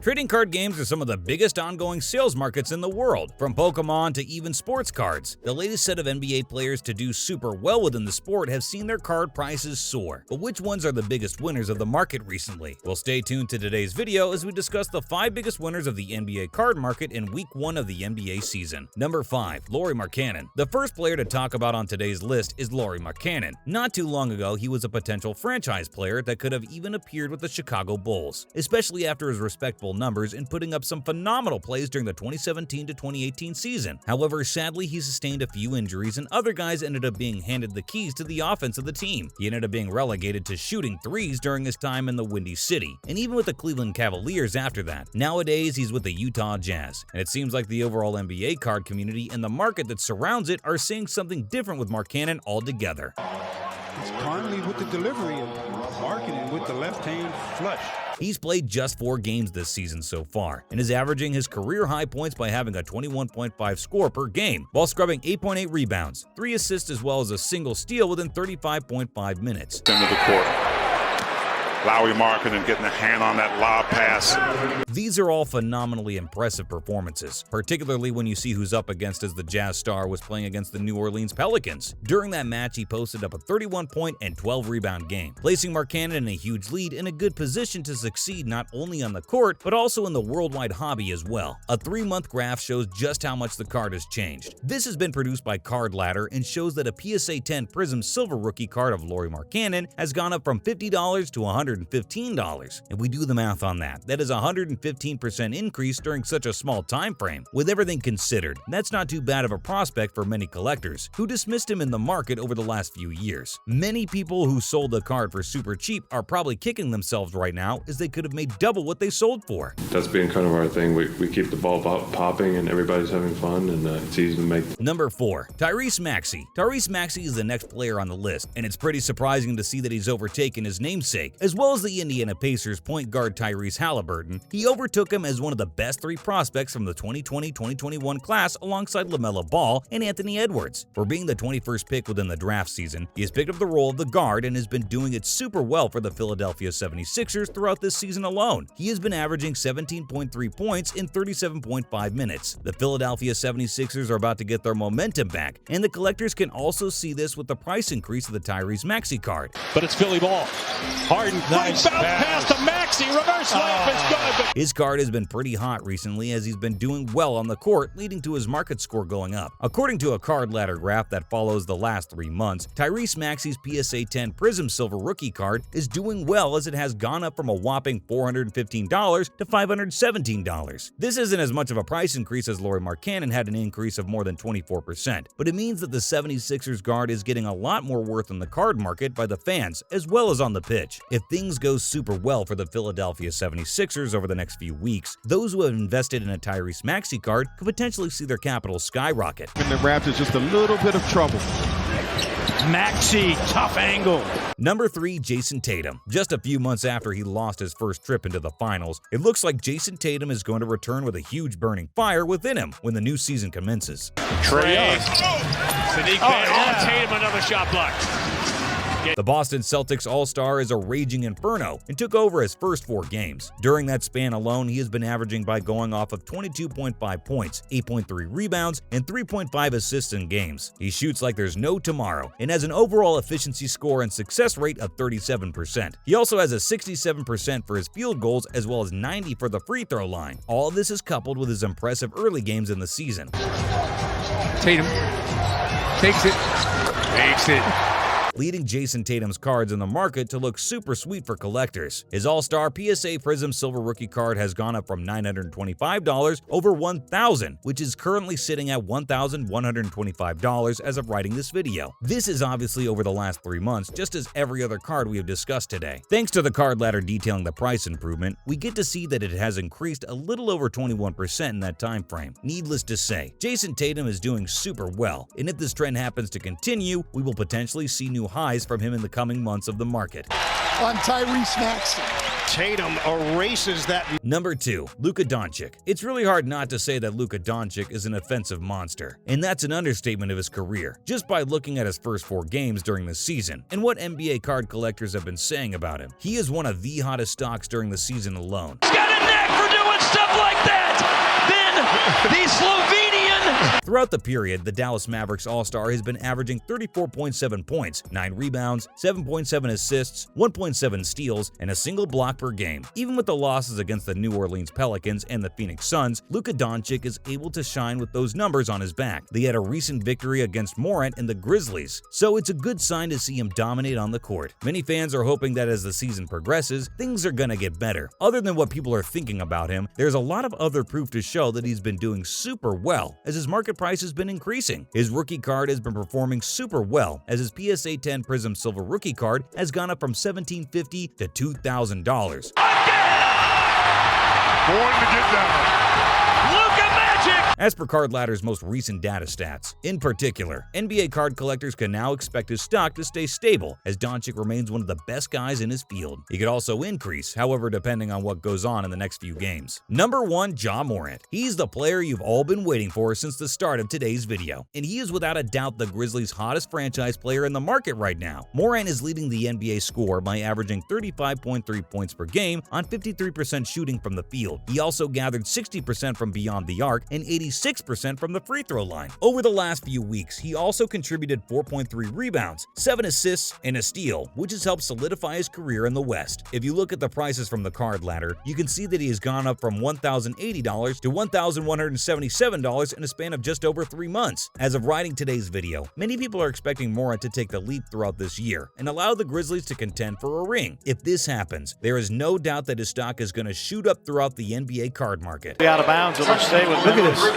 Trading card games are some of the biggest ongoing sales markets in the world, from Pokemon to even sports cards. The latest set of NBA players to do super well within the sport have seen their card prices soar. But which ones are the biggest winners of the market recently? Well, stay tuned to today's video as we discuss the 5 biggest winners of the NBA card market in Week 1 of the NBA season. Number 5. Lauri Markkanen. The first player to talk about on today's list is Lauri Markkanen. Not too long ago, he was a potential franchise player that could have even appeared with the Chicago Bulls, especially after his respectable numbers and putting up some phenomenal plays during the 2017 to 2018 season. However, sadly, he sustained a few injuries and other guys ended up being handed the keys to the offense of the team. He ended up being relegated to shooting threes during his time in the Windy City, and even with the Cleveland Cavaliers after that. Nowadays, he's with the Utah Jazz, and it seems like the overall NBA card community and the market that surrounds it are seeing something different with Markkanen altogether. He's Conley with the delivery and Markkanen with the left-hand flush. He's played just 4 games this season so far, and is averaging his career-high points by having a 21.5 score per game, while scrubbing 8.8 rebounds, 3 assists as well as a single steal within 35.5 minutes. Into the court. Lauri Markkanen getting a hand on that lob pass. These are all phenomenally impressive performances, particularly when you see who's up against as the Jazz star was playing against the New Orleans Pelicans. During that match, he posted up a 31-point and 12-rebound game, placing Markkanen in a huge lead and a good position to succeed not only on the court, but also in the worldwide hobby as well. A 3-month graph shows just how much the card has changed. This has been produced by Card Ladder and shows that a PSA 10 Prism Silver Rookie card of Lauri Markkanen has gone up from $50 to $115. If we do the math on that, that is a 115% increase during such a small time frame. With everything considered, that's not too bad of a prospect for many collectors who dismissed him in the market over the last few years. Many people who sold the card for super cheap are probably kicking themselves right now as they could have made double what they sold for. That's been kind of our thing. We keep the ball popping and everybody's having fun, and it's easy to make. Number 4. Tyrese Maxey. Tyrese Maxey is the next player on the list, and it's pretty surprising to see that he's overtaken his namesake. As well as the Indiana Pacers point guard Tyrese Halliburton, he overtook him as one of the best 3 prospects from the 2020-2021 class alongside LaMelo Ball and Anthony Edwards. For being the 21st pick within the draft season, he has picked up the role of the guard and has been doing it super well for the Philadelphia 76ers throughout this season alone. He has been averaging 17.3 points in 37.5 minutes. The Philadelphia 76ers are about to get their momentum back, and the collectors can also see this with the price increase of the Tyrese Maxey card. But it's Philly ball. Harden, nice pass to Maxey, reverse layup is good. His card has been pretty hot recently as he's been doing well on the court, leading to his market score going up. According to a Card Ladder graph that follows the last 3 months, Tyrese Maxey's PSA 10 Prism Silver Rookie card is doing well as it has gone up from a whopping $415 to $517. This isn't as much of a price increase as Lauri Markkanen had an increase of more than 24%, but it means that the 76ers guard is getting a lot more worth in the card market by the fans as well as on the pitch. If things go super well for the Philadelphia 76ers over the next few weeks, those who have invested in a Tyrese Maxey card could potentially see their capital skyrocket. And the Raptors just a little bit of trouble. Maxey, tough angle. Number 3. Jayson Tatum. Just a few months after he lost his first trip into the finals, it looks like Jayson Tatum is going to return with a huge burning fire within him when the new season commences. Trae. Sadiq Tatum, another shot blocked. The Boston Celtics All-Star is a raging inferno and took over his first 4 games. During that span alone, he has been averaging by going off of 22.5 points, 8.3 rebounds, and 3.5 assists in games. He shoots like there's no tomorrow and has an overall efficiency score and success rate of 37%. He also has a 67% for his field goals as well as 90 for the free throw line. All of this is coupled with his impressive early games in the season. Tatum takes it, makes it. Leading Jayson Tatum's cards in the market to look super sweet for collectors. His All-Star PSA Prism Silver Rookie card has gone up from $925 over $1,000, which is currently sitting at $1,125 as of writing this video. This is obviously over the last 3 months, just as every other card we have discussed today. Thanks to the Card Ladder detailing the price improvement, we get to see that it has increased a little over 21% in that time frame. Needless to say, Jayson Tatum is doing super well, and if this trend happens to continue, we will potentially see new highs from him in the coming months of the market. On Tyrese Maxey. Tatum erases that. Number 2. Luka Doncic. It's really hard not to say that Luka Doncic is an offensive monster, and that's an understatement of his career, just by looking at his first 4 games during the season and what NBA card collectors have been saying about him. He is one of the hottest stocks during the season alone. He's got a neck for doing Throughout the period, the Dallas Mavericks All-Star has been averaging 34.7 points, 9 rebounds, 7.7 assists, 1.7 steals, and a single block per game. Even with the losses against the New Orleans Pelicans and the Phoenix Suns, Luka Doncic is able to shine with those numbers on his back. They had a recent victory against Morant and the Grizzlies, so it's a good sign to see him dominate on the court. Many fans are hoping that as the season progresses, things are gonna get better. Other than what people are thinking about him, there's a lot of other proof to show that he's been doing super well, as his market price has been increasing. His rookie card has been performing super well, as his PSA 10 Prism Silver rookie card has gone up from $1,750 to $2,000. Born to get down. As per Card Ladder's most recent data stats, in particular, NBA card collectors can now expect his stock to stay stable, as Doncic remains one of the best guys in his field. He could also increase, however, depending on what goes on in the next few games. Number 1, Ja Morant. He's the player you've all been waiting for since the start of today's video, and he is without a doubt the Grizzlies' hottest franchise player in the market right now. Morant is leading the NBA score by averaging 35.3 points per game on 53% shooting from the field. He also gathered 60% from beyond the arc and 86% from the free throw line. Over the last few weeks, he also contributed 4.3 rebounds, 7 assists, and a steal, which has helped solidify his career in the West. If you look at the prices from the card ladder, you can see that he has gone up from $1,080 to $1,177 in a span of just over 3 months. As of writing today's video, many people are expecting Morant to take the leap throughout this year and allow the Grizzlies to contend for a ring. If this happens, there is no doubt that his stock is going to shoot up throughout the NBA card market. Out of bounds, it'll stay with Memphis.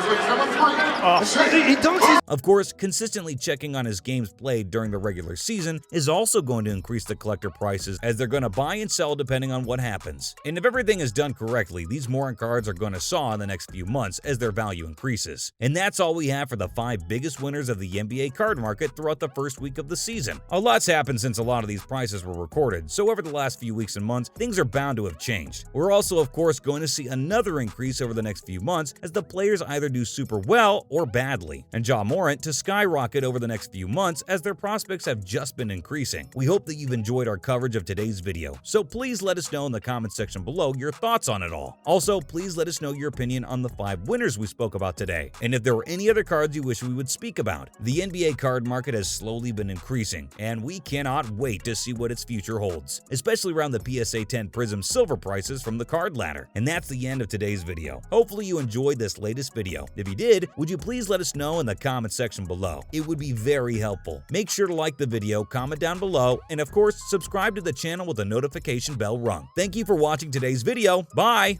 Of course, consistently checking on his games played during the regular season is also going to increase the collector prices, as they're going to buy and sell depending on what happens. And if everything is done correctly, these Morant cards are going to saw in the next few months as their value increases. And that's all we have for the 5 biggest winners of the NBA card market throughout the first week of the season. A lot's happened since a lot of these prices were recorded, so over the last few weeks and months, things are bound to have changed. We're also, of course, going to see another increase over the next few months as the players either do super well or badly, and Ja Morant to skyrocket over the next few months as their prospects have just been increasing. We hope that you've enjoyed our coverage of today's video, so please let us know in the comment section below your thoughts on it all. Also, please let us know your opinion on the 5 winners we spoke about today, and if there were any other cards you wish we would speak about. The NBA card market has slowly been increasing, and we cannot wait to see what its future holds, especially around the PSA 10 Prism Silver prices from the card ladder. And that's the end of today's video. Hopefully you enjoyed this latest video. If you did, would you please let us know in the comment section below? It would be very helpful. Make sure to like the video, comment down below, and of course, subscribe to the channel with the notification bell rung. Thank you for watching today's video. Bye!